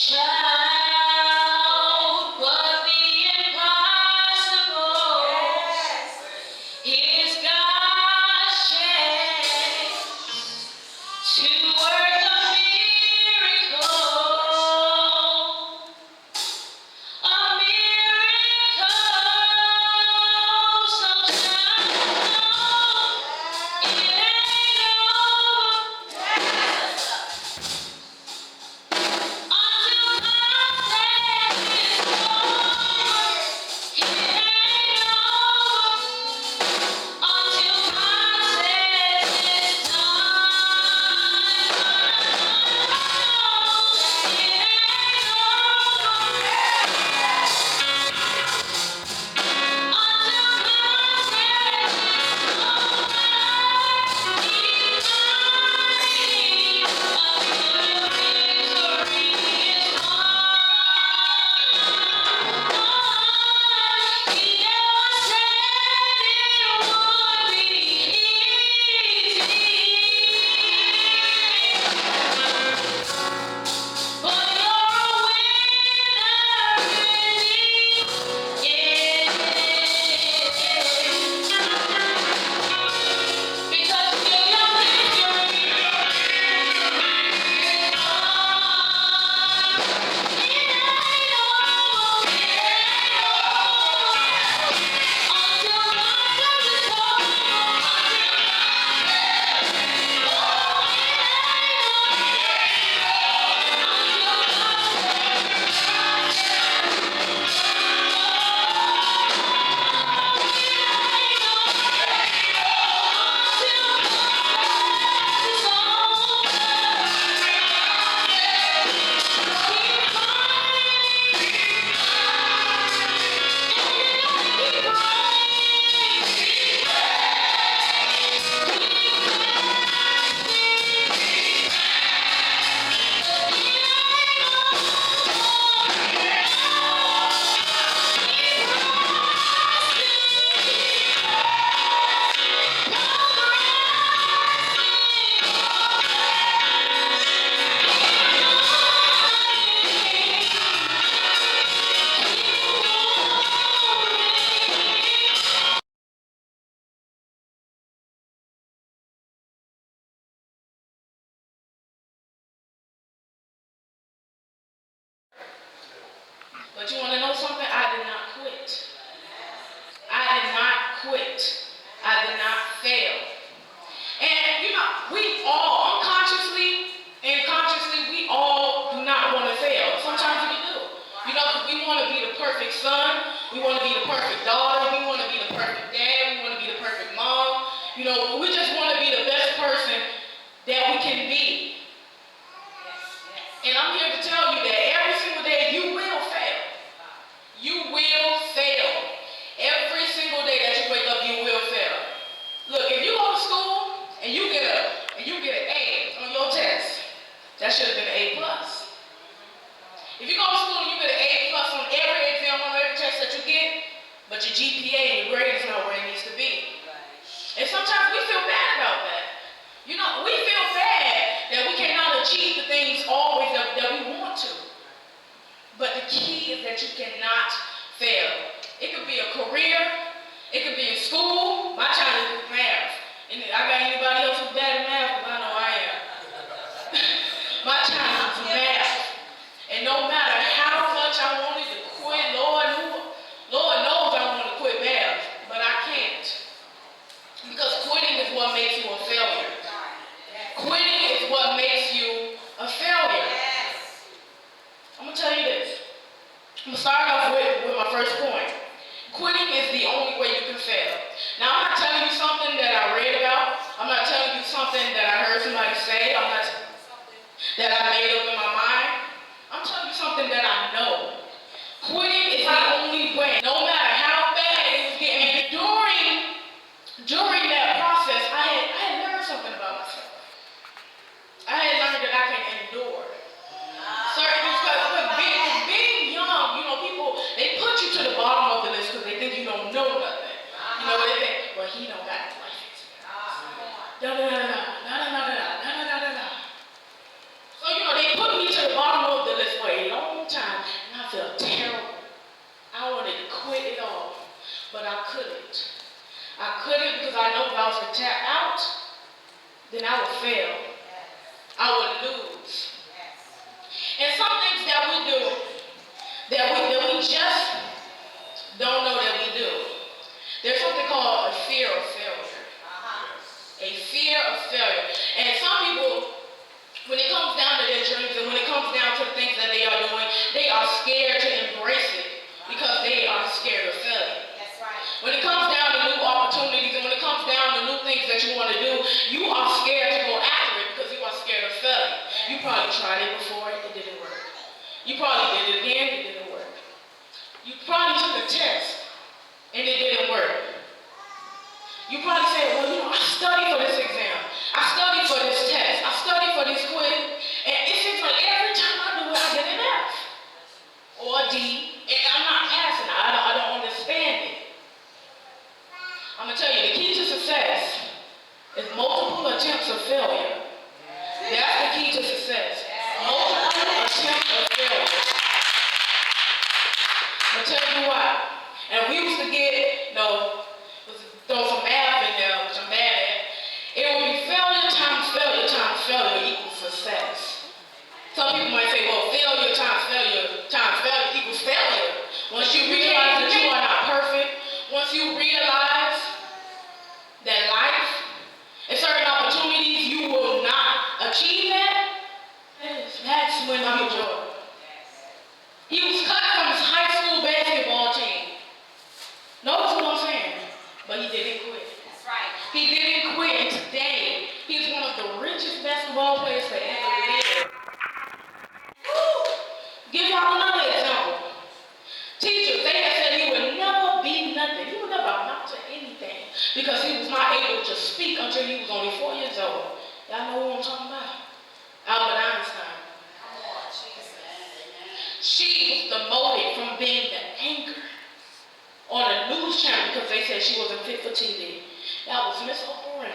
Shout, but the impossible is God's chance to work a miracle. A miracle. Sometimes it ain't over until God says it's over. It ain't over until God says it's done. It But you want to know something? I did not quit. I did not quit. I did not fail. And we all, unconsciously and consciously, we all do not want to fail. Sometimes we do. We want to be the perfect son. We want to be the perfect daughter. We want to be the perfect dad. We want to be the perfect mom. We just want to be the best person that we can be. And I'm here to tell you that every single day you will fail. You will fail. Every single day that you wake up, you will fail. Look, if you go to school and you get an A on your test, that should have been an A plus. If you go to school and you get an A plus on every exam, on every test that you get, but your GPA and your grade is not where it needs to be. And sometimes we feel bad about that. We feel bad that we cannot achieve the things always that we want to. But the key is that you cannot fail. It could be a career. It could be in school. My child is math. And I got anybody else who's bad at math? Because I know I am. My child is math. And no matter how much I wanted to quit, Lord knows I want to quit math. But I can't. Because quitting is what makes you a failure. Quitting is what makes you a failure. I'm going to tell you this. I'm going to start off with my first point. Quitting is the only way you can fail. Now, I'm not telling you something that I read about. I'm not telling you something that I heard somebody say. I'm not telling you something that I made up in my mind. I'm telling you something that I know. Quitting is the only way. No matter how bad it was getting. During that process, I had learned something about myself. I had learned that I can endure. Certain things, because being young, people, they put you to the bottom of the list because they think you don't know nothing. They think, well, he don't got life experience. Da-da-da-da, da-da-da-da, da-da-da-da. So, they put me to the bottom of the list. Well, he don't tap out, then I would fail. I would lose. And some things that we do that we just don't know that we do. There's something called a fear of failure. A fear of failure. And some people, when it comes down to their dreams and when it comes down to the things that they are doing, they are scared to embrace it because they are scared of failing. That's right. When it comes down to new opportunities and when it comes down to new things that you want to do, you are scared to go after it because you are scared of failing. You probably tried it before, it didn't work. You probably did it again, it didn't work. You probably took a test and it didn't work. You probably said, well, I studied for this exam. I studied for this test. I studied for this quiz. And it seems like every time I do it, I get an F or a D. And I'm not passing. I don't understand it. I'm going to tell you, the key to success is multiple attempts of failure. That's the key to success. Multiple attempts of failure. I'm going to tell you why. And we used to get, throw some math in there, which I'm bad at. It would be failure times failure times failure equals success. Some people might say, well, failure times failure equals failure. Once you realize that you are not perfect, once you realize that life and certain opportunities you will not achieve that's when you joy. He was cut from his high school basketball team. Notice what I'm saying? But he didn't quit. That's right. He didn't quit, and today he's one of the richest basketball players to ever live. Give y'all another example. Teachers, they had said he would never be nothing. He would never amount to anything because he was not able to speak until he was only 4 years old. Y'all know who I'm talking about? Albert Einstein. She was demoted from being the anchor on a news channel because they said she wasn't fit for TV. That was Miss Oprah.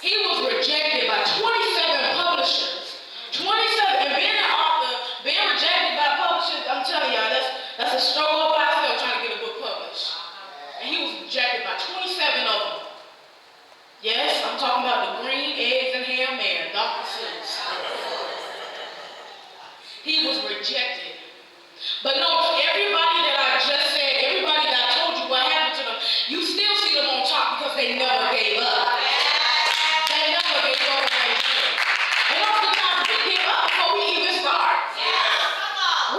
He was rejected by 27 publishers. 27, and being an author, being rejected by publishers, I'm telling y'all, that's a struggle by itself trying to get a book published. And he was rejected by 27 of them. Yes, I'm talking about the green eggs and ham man, Dr. Seuss. He was rejected. But no, everybody that I just said, everybody that I told you what happened to them, you still see them on top because they never gave up. They never gave up on their dream. And oftentimes we give up before we even start.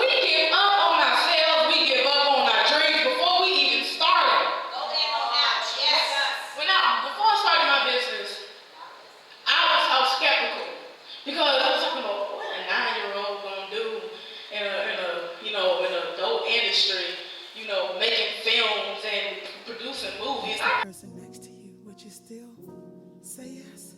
We give up on ourselves, we give up on our dreams before we even started. Before I started my business, I was skeptical because I was talking about what a 9-year-old gonna do in the adult industry, making films and producing movies. The person next to you, would you still say yes?